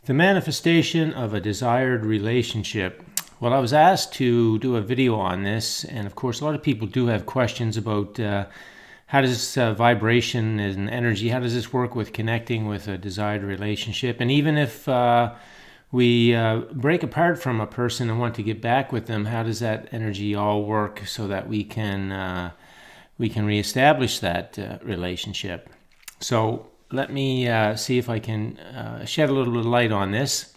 The manifestation of a desired relationship. Well, I was asked to do a video on this, and of course, a lot of people do have questions about how does vibration and energy, how does this work with connecting with a desired relationship? And even if we break apart from a person and want to get back with them, how does that energy all work so that we can reestablish that relationship? So let me see if I can shed a little bit of light on this.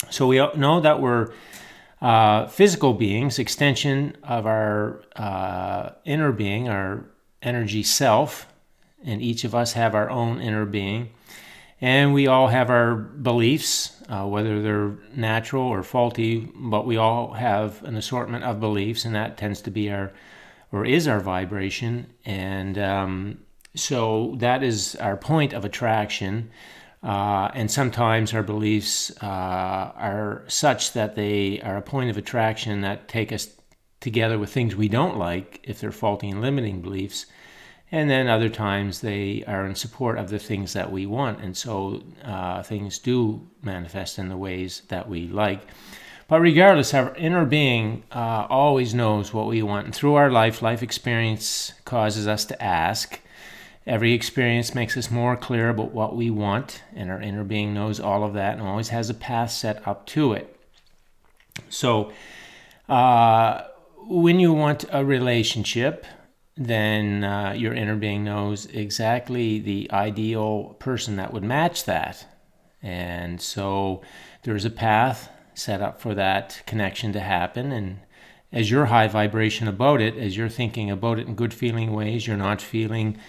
So we know that we're physical beings, extension of our inner being, our energy self, and each of us have our own inner being. And we all have our beliefs, whether they're natural or faulty, but we all have an assortment of beliefs, and that tends to be is our vibration. And so that is our point of attraction. And sometimes our beliefs are such that they are a point of attraction that take us together with things we don't like, if they're faulty and limiting beliefs. And then other times they are in support of the things that we want. And so things do manifest in the ways that we like. But regardless, our inner being always knows what we want. And through our life experience causes us to ask. Every experience makes us more clear about what we want, and our inner being knows all of that and always has a path set up to it. So when you want a relationship, then your inner being knows exactly the ideal person that would match that. And so there's a path set up for that connection to happen. And as you're high vibration about it, as you're thinking about it in good feeling ways, you're not feeling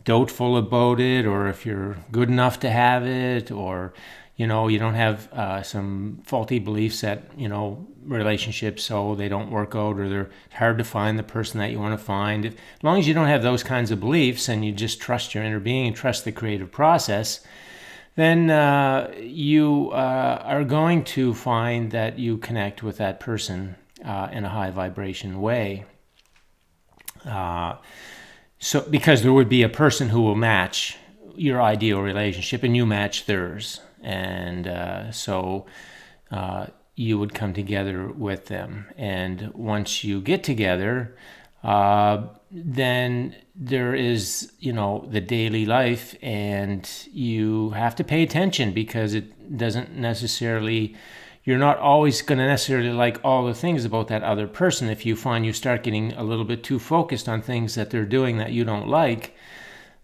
doubtful about it, or if you're good enough to have it, or you don't have some faulty beliefs that relationships, so they don't work out, or they're hard to find the person that you want to find. As long as you don't have those kinds of beliefs and you just trust your inner being and trust the creative process, then you are going to find that you connect with that person in a high vibration way. So, because there would be a person who will match your ideal relationship and you match theirs. And so you would come together with them. And once you get together, then there is, the daily life, and you have to pay attention because it doesn't necessarily... You're not always going to necessarily like all the things about that other person. If you find you start getting a little bit too focused on things that they're doing that you don't like,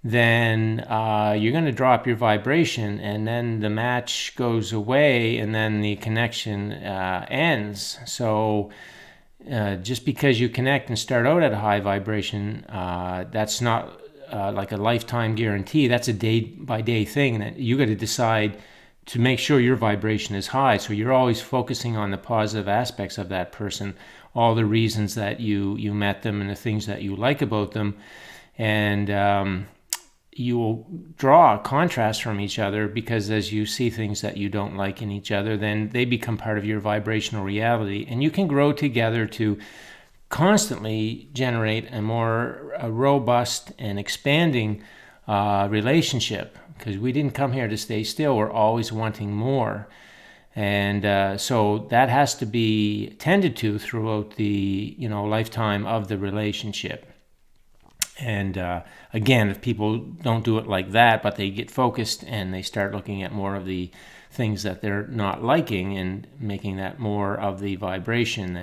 then you're going to drop your vibration, and then the match goes away, and then the connection ends. So just because you connect and start out at a high vibration, that's not like a lifetime guarantee. That's a day-by-day thing that you got to decide to make sure your vibration is high. So you're always focusing on the positive aspects of that person, all the reasons that you met them and the things that you like about them. And you will draw a contrast from each other, because as you see things that you don't like in each other, then they become part of your vibrational reality. And you can grow together to constantly generate a more robust and expanding relationship, because we didn't come here to stay still. We're always wanting more. And so that has to be tended to throughout the lifetime of the relationship. And again, if people don't do it like that, but they get focused and they start looking at more of the things that they're not liking and making that more of the vibration,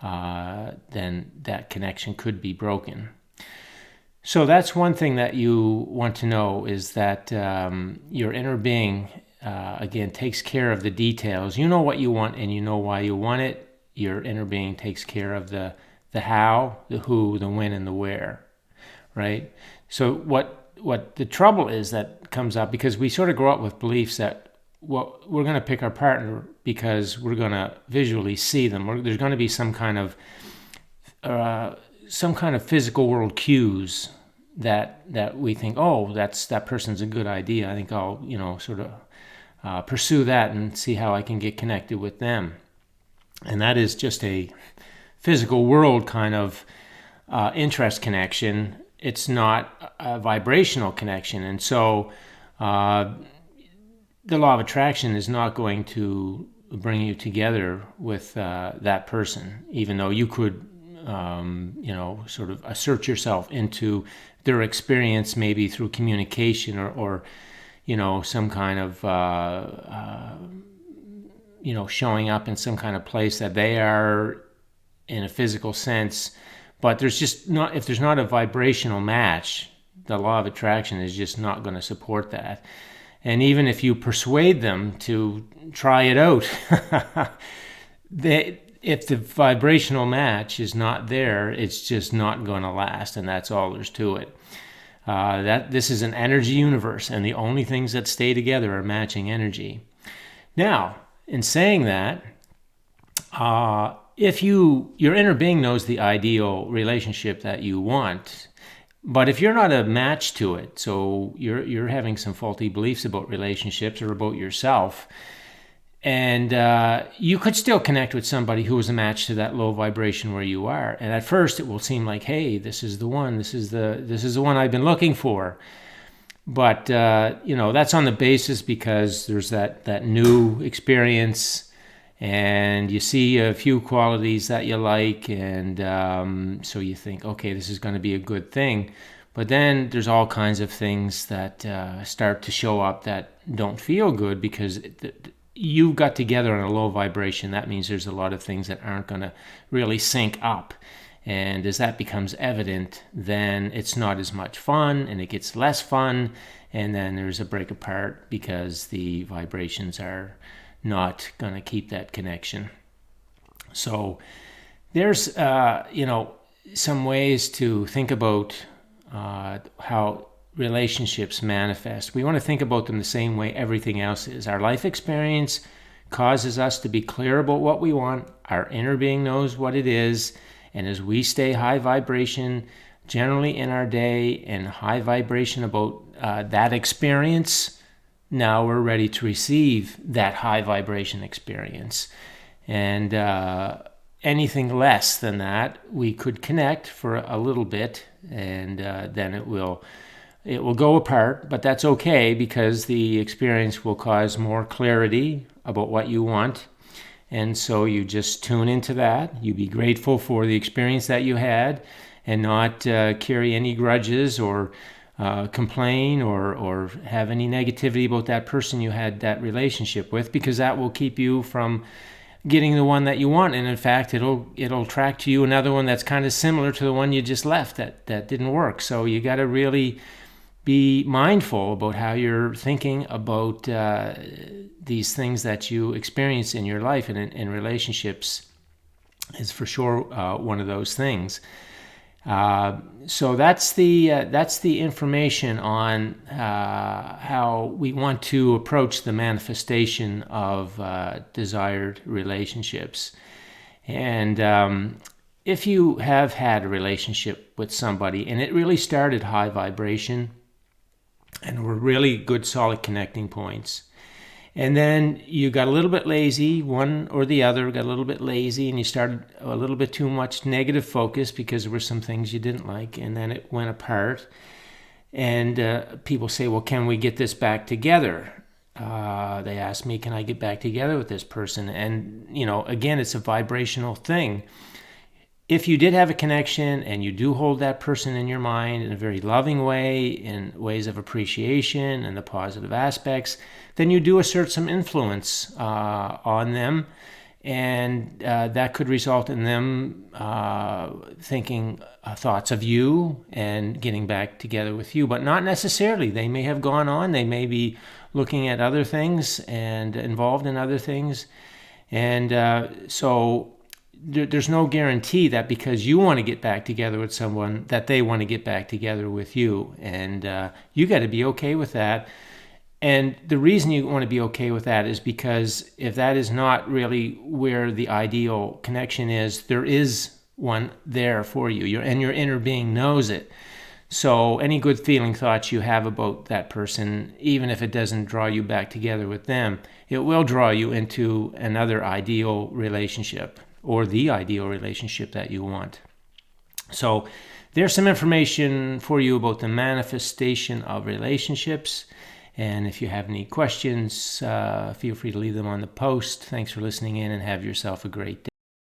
then that connection could be broken. So that's one thing that you want to know, is that your inner being, again, takes care of the details. You know what you want and you know why you want it. Your inner being takes care of the how, the who, the when, and the where, right? So what the trouble is that comes up, because we sort of grow up with beliefs that we're going to pick our partner because we're going to visually see them. There's going to be some kind of physical world cues that we think, oh, that person's a good idea. I think I'll sort of pursue that and see how I can get connected with them. And that is just a physical world kind of interest connection. It's not a vibrational connection. And so the law of attraction is not going to bring you together with that person, even though you could, sort of assert yourself into their experience, maybe through communication or some kind of, showing up in some kind of place that they are in a physical sense. But if there's not a vibrational match, the law of attraction is just not going to support that. And even if you persuade them to try it out, if the vibrational match is not there, it's just not going to last, and that's all there's to it. This is an energy universe, and the only things that stay together are matching energy. Now, in saying that, if your inner being knows the ideal relationship that you want, but if you're not a match to it, so you're having some faulty beliefs about relationships or about yourself, and you could still connect with somebody who is a match to that low vibration where you are. And at first, it will seem like, hey, this is the one. This is the one I've been looking for. But that's on the basis because there's that new experience. And you see a few qualities that you like, and so you think, okay, this is going to be a good thing. But then there's all kinds of things that start to show up that don't feel good because you got together on a low vibration. That means there's a lot of things that aren't going to really sync up. And as that becomes evident, then it's not as much fun, and it gets less fun, and then there's a break apart because the vibrations are not going to keep that connection. So there's, some ways to think about how relationships manifest. We want to think about them the same way everything else is. Our life experience causes us to be clear about what we want. Our inner being knows what it is. And as we stay high vibration, generally in our day, and high vibration about that experience, now we're ready to receive that high vibration experience. And anything less than that, we could connect for a little bit, and then it will go apart. But that's okay, because the experience will cause more clarity about what you want. And so you just tune into that. You be grateful for the experience that you had, and not carry any grudges or complain or have any negativity about that person you had that relationship with, because that will keep you from getting the one that you want. And in fact, it'll attract to you another one that's kind of similar to the one you just left that didn't work. So you got to really be mindful about how you're thinking about these things that you experience in your life, and in relationships is for sure one of those things. So that's the information on how we want to approach the manifestation of desired relationships. And if you have had a relationship with somebody and it really started high vibration and were really good, solid connecting points, and then you got a little bit lazy, one or the other got a little bit lazy, and you started a little bit too much negative focus because there were some things you didn't like, and then it went apart. And people say, well, can we get this back together? They ask me, can I get back together with this person? And, again, it's a vibrational thing. If you did have a connection and you do hold that person in your mind in a very loving way, in ways of appreciation and the positive aspects, then you do assert some influence on them, and that could result in them thinking thoughts of you and getting back together with you, but not necessarily. They may have gone on, they may be looking at other things and involved in other things, and so there's no guarantee that because you want to get back together with someone that they want to get back together with you. And you got to be okay with that. And the reason you want to be okay with that is because if that is not really where the ideal connection is, there is one there for you. And your inner being knows it. So any good feeling thoughts you have about that person, even if it doesn't draw you back together with them, it will draw you into another ideal relationship, or the ideal relationship that you want. So there's some information for you about the manifestation of relationships. And if you have any questions, feel free to leave them on the post. Thanks for listening in, and have yourself a great day.